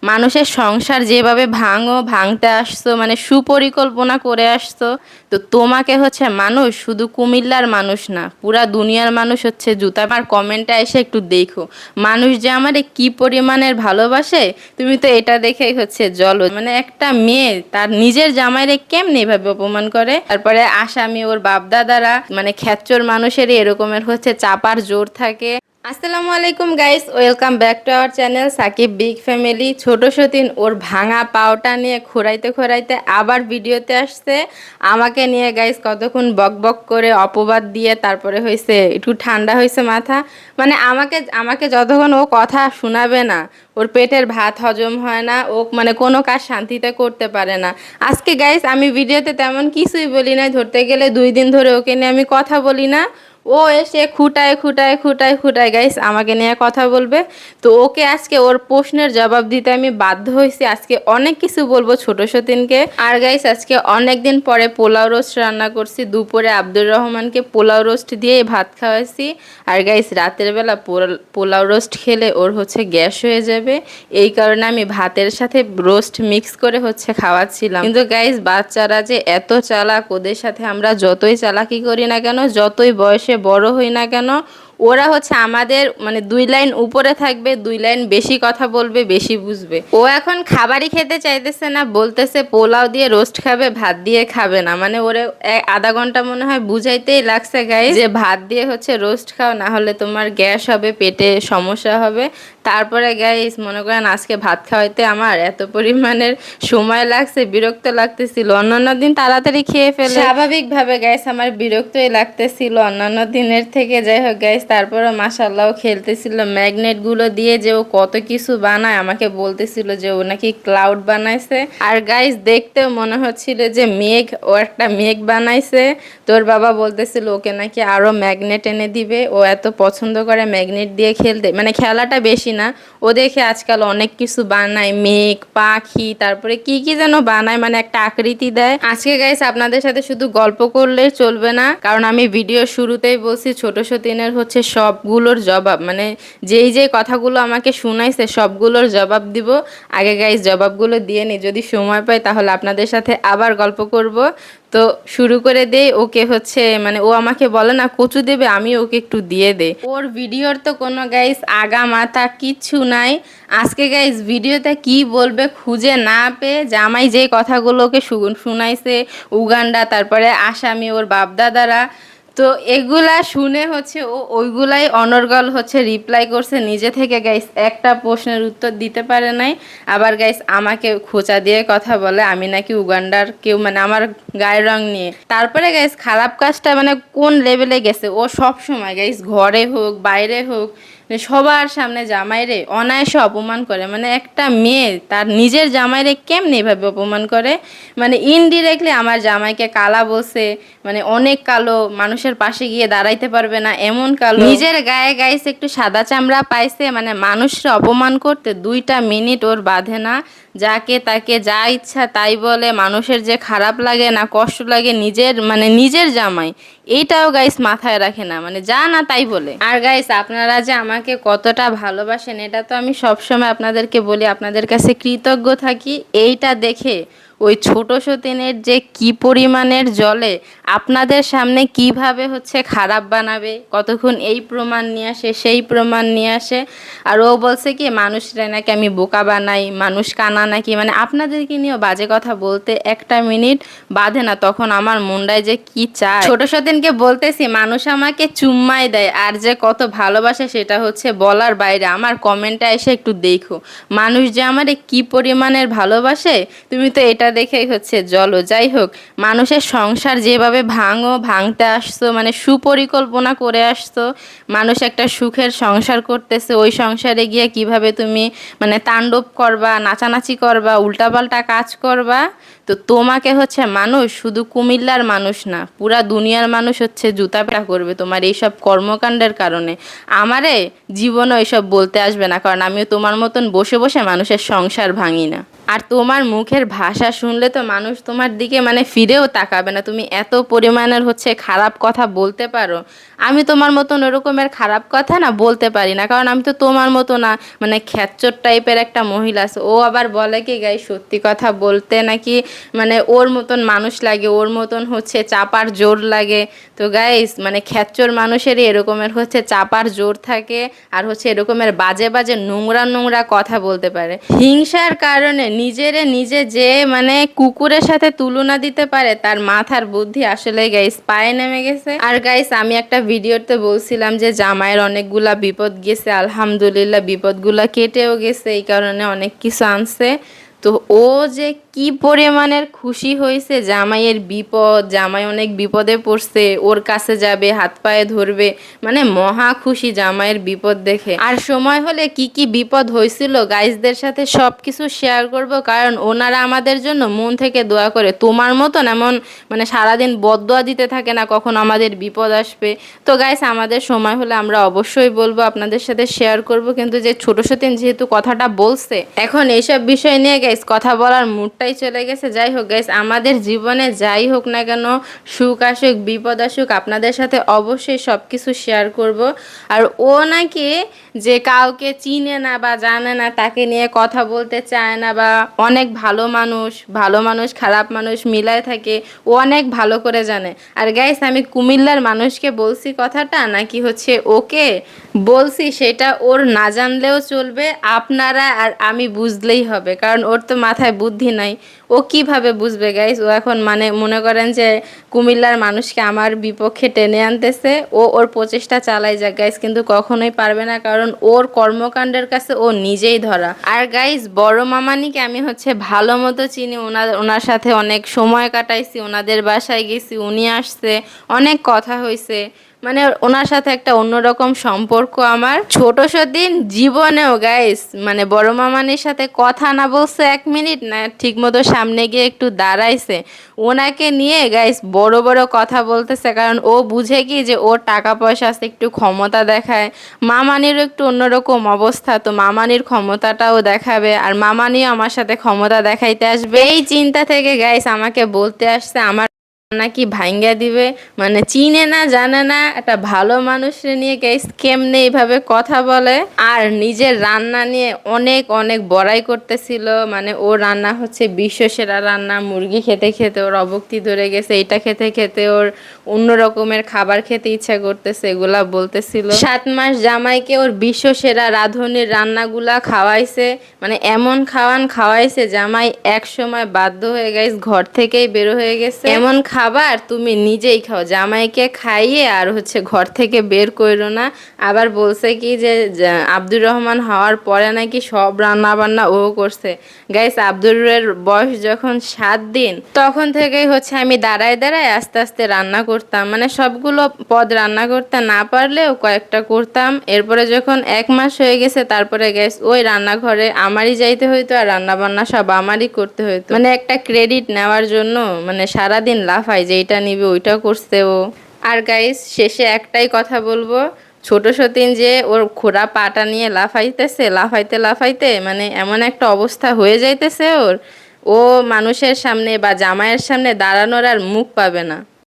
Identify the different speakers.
Speaker 1: মানুষের সংসার যেভাবে ভাঙতে আসছো, মানে সুপরিকল্পনা করে আসছো। তো তোমাকে হচ্ছে মানুষ শুধু কুমিল্লার মানুষ না, পুরা দুনিয়ার মানুষ হচ্ছে জুতা। আমার কমেন্টে এসে একটু দেখো, মানুষ যে আমারে কি পরিমাণের ভালোবাসে, তুমি তো এটা দেখেই হচ্ছে জলো। মানে একটা মেয়ে তার নিজের জামাইরে কেমনে এভাবে অপমান করে। তারপরে আসামি ওর বাপদাদারা, মানে খেচ্চর মানুষেরই এরকমের হচ্ছে চাপার জোর থাকে। আসসালামু আলাইকুম guys, welcome back to our channel Sakib big family. ছোট সতীন ওর ভাঙা পাওটা নিয়ে খোঁড়াইতে আবার ভিডিওতে আসছে আমাকে নিয়ে। গাইস কতক্ষণ বক বক করে অপবাদ দিয়ে তারপরে হয়েছে একটু ঠান্ডা হয়েছে মাথা। মানে আমাকে আমাকে যতক্ষণ ও কথা শোনাবে না, ওর পেটের ভাত হজম হয় না, ও মানে কোনো কাজ শান্তিতে করতে পারে না। আজকে গাইস আমি ভিডিওতে তেমন কিছুই বলি না, ধরতে গেলে 2 দিন ধরে ওকে নিয়ে আমি কথা বলি না। ও এসে খুঁটায় গাইস আমাকে নিয়ে কথা বলবে। তো ওকে আজকে ওর প্রশ্নের জবাব দিতে আমি বাধ্য হয়েছি। আজকে অনেক কিছু বলবো ছোট সতীনকে। আর গাইস আজকে অনেক দিন পরে পোলাও রোস্ট রান্না করছি। দুপুরে আব্দুর রহমানকে পোলাও রোস্ট দিয়ে ভাত খাওয়াইছি। আর গাইস রাতের বেলা পোলাও রোস্ট খেলে ওর হচ্ছে গ্যাস হয়ে যাবে, এই কারণে আমি ভাতের সাথে রোস্ট মিক্স করে হচ্ছে খাওয়াচ্ছিলাম। কিন্তু গাইস বাচ্চারা যে এত চালাক, ওদের সাথে আমরা যতই চালাকি করি না কেন, যতই বয়সে বড় হই না কেন, ওরা হচ্ছে আমাদের মানে 2 লাইন উপরে থাকবে, 2 লাইন বেশি কথা বলবে, বেশি বুঝবে। ও এখন খাবারই খেতে চাইতেছে না, বলতেছে পোলাও দিয়ে রোস্ট খাবে, ভাত দিয়ে খাবে না। মানে ওরে আধা ঘন্টা মনে হয় বুঝাইতেই লাগছে গাইস যে ভাত দিয়ে হচ্ছে রোস্ট খাও, না হলে তোমার গ্যাস হবে, পেটে সমস্যা হবে। তারপরে গাইস মনে করেন আজকে ভাত খাওয়াইতে আমার এত পরিমাণের সময় লাগছে, বিরক্ত লাগতেছিল। অন্যান্য দিন তাড়াতাড়ি খেয়ে ফেলে, স্বাভাবিকভাবে গাইস আমার বিরক্তই লাগতেছিল অন্যান্য দিনের থেকে। যাই হোক গাইস, তারপরে মাশাআল্লাহ খেলতেছিল ম্যাগনেট গুলো দিয়ে, যে ও কত কিছু বানায়। আমাকে বলতেছিল যে ও নাকি ক্লাউড বানাইছে। আর গাইস দেখতেও মনে হচ্ছিল যে মেঘ, ও একটা মেঘ বানাইছে। তোর বাবা বলতেছিল ওকে নাকি আরো ম্যাগনেট এনে দিবে, ও এত পছন্দ করে ম্যাগনেট দিয়ে খেলতে। মানে খেলাটা বেশি না, ও দেখে আজকাল অনেক কিছু বানায়, মেঘ, পাখি, তারপরে কি কি যেন বানায়, মানে একটা আকৃতি দেয়। আজকে গাইস আপনাদের সাথে শুধু গল্প করলেই চলবে না, কারণ আমি ভিডিও শুরুতেই বলছি ছোট সতীনের হচ্ছে সবগুলোর জবাব, মানে যেই কথাগুলো আমাকে শুনাইছে সবগুলোর জবাব দিব। আগে গাইস জবাবগুলো দিয়ে নি, যদি সময় পাই তাহলে আপনাদের সাথে আবার গল্প করব। তো শুরু করে দেই। ওকে হচ্ছে মানে ও আমাকে বলে না কচু দেবে, আমি ওকে একটু দিয়ে দে। ওর ভিডিওর তো কোনো গাইস আগা মাথা কিচ্ছু নাই। আজকে গাইস ভিডিওতে কি বলবে খুঁজে না পেয়ে জামাই যে কথাগুলো ওকে শুনাইছে, উগান্ডা, তারপরে আসামি, ওর বাপদাদারা, তো এগুলা শুনে হচ্ছে ও ওইগুলাই অনর্গল হচ্ছে রিপ্লাই করছে নিজে থেকে। গাইস একটা প্রশ্নের উত্তর দিতে পারে নাই। আবার গাইস আমাকে খোঁচা দিয়ে কথা বলে আমি নাকি উগান্ডার কেউ, মানে আমার গায়ের রং নিয়ে। তারপরে গাইস খারাপ কাজটা মানে কোন লেভেলে গেছে, ও সব সময় গাইস ঘরে হোক বাইরে হোক সবার সামনে জামাইরে অনায়াসে অপমান করে। মানে একটা মেয়ে তার নিজের জামাইরে কেমনে এভাবে অপমান করে। মানে ইনডিরেক্টলি আমার জামাইকে কালা বলছে, মানে অনেক কালো, মানুষের পাশে গিয়ে দাঁড়াইতে পারবে না এমন কালো। নিজের গায়ে গাইছে একটু সাদা চামড়া পাইছে, মানে মানুষরা অপমান করতে 2টা মিনিট ওর বাঁধে না। যাকে তাকে যা ইচ্ছা তাই বলে, মানুষের যে খারাপ লাগে না, কষ্ট লাগে, নিজের জামাই এইটাও গাইস মাথায় রাখে না, মানে যা না তাই বলে। আর গাইস আপনারা যে আমাকে কতটা ভালোবাসেন এটা তো আমি সবসময় আপনাদেরকে বলি, আপনাদের কাছে কৃতজ্ঞ থাকি। এইটা দেখে ওই ছোট সতীনের যে কি পরিমাণের জলে আপনাদের সামনে কিভাবে হচ্ছে খারাপ বানাবে, কতক্ষণ এই প্রমাণ নিয়ে আসে সেই প্রমাণ নিয়ে আসে। আর ও বলছে কি মানুষরা নাকি আমি বোকা বানাই, মানুষ কানা নাকি, মানে আপনাদেরকে নিয়েও বাজে কথা বলতে 1টা মিনিট বাঁধে না। তখন আমার মুন্ডায় যে কি চায়। ছোট সতীনকে বলতেছি মানুষ আমাকে চুম্মাই দেয়, আর যে কত ভালোবাসে সেটা হচ্ছে বলার বাইরে। আমার কমেন্টে এসে একটু দেখো, মানুষ যে আমারে কি পরিমাণের ভালোবাসে, তুমি তো এটা দেখেই হচ্ছে জলো। যাই হোক, মানুষের সংসার যেভাবে ভাঙতে আসছো, মানে সুপরিকল্পনা করে আসছো, মানুষ একটা সুখের সংসার করতেছে, ওই সংসারে গিয়ে কিভাবে তুমি মানে তাণ্ডব করবা, নাচানাচি করবা, উল্টাপাল্টা কাজ করবা। তো তোমাকে হচ্ছে মানুষ শুধু কুমিল্লার মানুষ না, পুরা দুনিয়ার মানুষ হচ্ছে জুতা পেটা করবে তোমার এইসব কর্মকাণ্ডের কারণে। আমারে জীবনও এসব বলতে আসবে না, কারণ আমিও তোমার মতন বসে বসে মানুষের সংসার ভাঙি না। আর তোমার মুখের ভাষা শুনলে তো মানুষ তোমার দিকে মানে ফিরেও তাকাবে না, তুমি এত পরিমাণের হচ্ছে খারাপ কথা বলতে পারো। আমি তোমার মতন ওরকমের খারাপ কথা না বলতে পারি না, কারণ আমি তো তোমার মতো না, মানে খ্যাচ্চর টাইপের একটা মহিলা আছে। ও আবার বলে কি গাই সত্যি কথা বলতে নাকি মানে ওর মতন মানুষ লাগে, ওর মতন হচ্ছে চাপার জোর লাগে। তো গাইস মানে খ্যাচ্চর মানুষেরই এরকমের হচ্ছে চাপার জোর থাকে, আর হচ্ছে এরকমের বাজে বাজে নোংরা নোংরা কথা বলতে পারে। হিংসার কারণে নিজে যে মানে কুকুরের সাথে তুলনা দিতে পারে, তার মাথার বুদ্ধি আসলে গাইস পায়ে নেমে গেছে। আর গাইস আমি একটা ভিডিওতে বলছিলাম যে জামাইয়ের অনেকগুলা বিপদ গেছে, আলহামদুলিল্লাহ বিপদগুলা কেটেও গেছে, এই কারণে অনেক কিছু আনছে। তো ও যে কি পরিমাণের খুশি হয়েছে জামাইয়ের বিপদ, জামাই অনেক বিপদে পড়ছে, ওর কাছে যাবে, হাত পায়ে ধরবে, মানে মহা খুশি জামাইয়ের বিপদ দেখে। আর সময় হলে কি কি বিপদ হয়েছিল গাইজদের সাথে সব কিছু শেয়ার করব, কারণ ওনারা আমাদের জন্য মন থেকে দোয়া করে। তোমার মতন এমন মানে সারাদিন বদদোয়া দিতে থাকে না কখন আমাদের বিপদ আসবে। তো গাইস আমাদের সময় হলে আমরা অবশ্যই বলবো, আপনাদের সাথে শেয়ার করব। কিন্তু যে ছোট সতীন যেহেতু কথাটা বলছে, এখন এইসব বিষয় নিয়ে গাইস কথা বলার মুডটাই চলে গেছে। যাই হোক গাইস, আমাদের জীবনে যাই হোক না কেন, সুখ আসুক বিপদ আসুক, আপনাদের সাথে অবশ্যই সব কিছু শেয়ার করব। আর ও নাকি যে কাউকে চিনে না বা জানে না তাকে নিয়ে কথা বলতে চায় না, বা অনেক ভালো মানুষ খারাপ মানুষ মিলায় থাকে, ও অনেক ভালো করে জানে। আর গাইস আমি কুমিল্লার মানুষকে বলছি কথাটা নাকি হচ্ছে ওকে বলছি, সেটা ওর না জানলেও চলবে, আপনারা আর আমি বুঝলেই হবে, কারণ ওর তো মাথায় বুদ্ধি নাই। ও কিভাবে বুঝবে গাইস? ও এখন মানে মনে করেন যে কুমিল্লার মানুষকে আমার বিপক্ষে টেনে আনতেছে, ও ওর প্রচেষ্টা চালাই যাক গাইস, কিন্তু কখনোই পারবে না, কারণ ওর কর্মকাণ্ডের কাছে ও নিজেই ধরা। আর গাইস বড় মামানিকে আমি হচ্ছে ভালো মতো চিনি, ওনার সাথে অনেক সময় কাটাইছি, ওনাদের বাসায় গেছি, উনি আসছে, অনেক কথা হয়েছে, মানে ওনার সাথে একটা অন্যরকম সম্পর্ক আমার। ছোট সতীন জীবনেও গাইস মানে বড় মামানির সাথে কথা না বলছে 1 মিনিট না, ঠিক মতো সামনে গিয়ে একটু দাঁড়াইছে, ওনাকে নিয়ে গাইস বড় বড় কথা বলতেছে, কারণ ও বুঝে কি যে ওর টাকা পয়সা আছে, একটু ক্ষমতা দেখায়। মামানিরও একটু অন্যরকম অবস্থা, তো মামানির ক্ষমতাটাও দেখাবে, আর মামানিও আমার সাথে ক্ষমতা দেখাইতে আসবে। এই চিন্তা থেকে গাইস আমাকে বলতে আসছে আমার নাকি ভাঙ্গা দিবে, মানে চিনে না জানে না একটা ভালো মানুষের নিয়ে গাইস কেমনে এইভাবে কথা বলে। আর নিজের রান্না নিয়ে অনেক অনেক বড়াই করতেছিল, মানে ও রান্না হচ্ছে বিশ্ব সেরা রান্না, মুরগি খেতে খেতে ওর অবক্তি ধরে গেছে, এটা খেতে খেতে ওর অন্য রকমের খাবার খেতে ইচ্ছা করতেছে, এগুলা বলতেছিল। 7 মাস জামাইকে ওর বিশ্ব সেরা রাঁধুনির রান্নাগুলা খাওয়াইছে, মানে এমন খাওয়াইছে জামাই এক সময় বাধ্য হয়ে গাইস ঘর থেকেই বের হয়ে গেছে। এমন খাবার তুমি নিজেই খাও, জামাইকে খাইয়ে আর হচ্ছে ঘর থেকে বের করো না। আবার বলছে কি যে আব্দুর রহমান হওয়ার পরে নাকি সব রান্না বান্না ও করছে। গাইস আব্দুরের বয়স যখন 7 দিন, তখন থেকেই হচ্ছে আমি দাঁড়ায় দাঁড়ায় আস্তে আস্তে রান্না করতাম, মানে সবগুলো পদ রান্না করতে না পারলেও কয়েকটা করতাম। এরপরে যখন 1 মাস হয়ে গেছে, তারপরে গাইস ওই রান্নাঘরে আমারই যাইতে হইতো, আর রান্না বান্না সব আমারই করতে হইতো, মানে একটা ক্রেডিট নেওয়ার জন্য মানে সারাদিন লাফাই যে এইটা নিবে ওইটা করছে ও। আর গাইস শেষে একটাই কথা বলবো, ছোট সতীন যে ওর খোড়া পাটা নিয়ে লাফাইতেছে, লাফাইতে লাফাইতে মানে এমন একটা অবস্থা হয়ে যাইতেছে ওর, ও মানুষের সামনে বা জামাইয়ের সামনে দাঁড়ানোর আর মুখ পাবে না।